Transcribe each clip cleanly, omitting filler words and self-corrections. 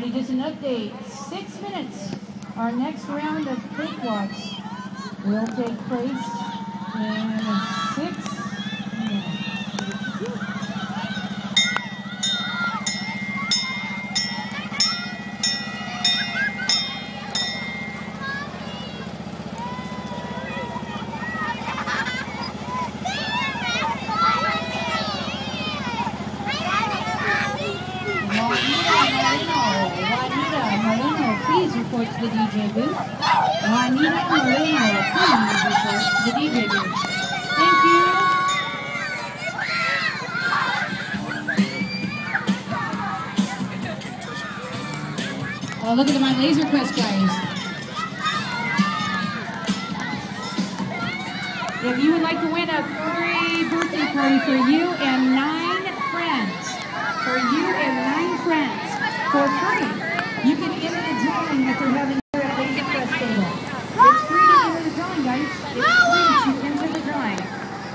Alrighty, just an update. 6 minutes. Our next round of cakewalks will take place in 6 minutes. Please report to the DJ booth. Juanita Moreno, please report to the DJ booth. Thank you. Oh, look at my laser quest, guys. If you would like to win a free birthday party for you and 9 friends, for free, you can enter the drawing that they're having here at Laser Quest table. It's free to enter the drawing, guys. It's free to enter the drawing.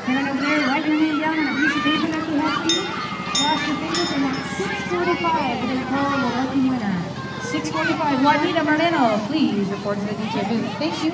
Come on over there, write your name down on a piece of paper that we have for you. Cross your fingers, and at 6:45, we're going to call the lucky winner. 6:45, Juanita Moreno, please report to the DJ booth. Thank you.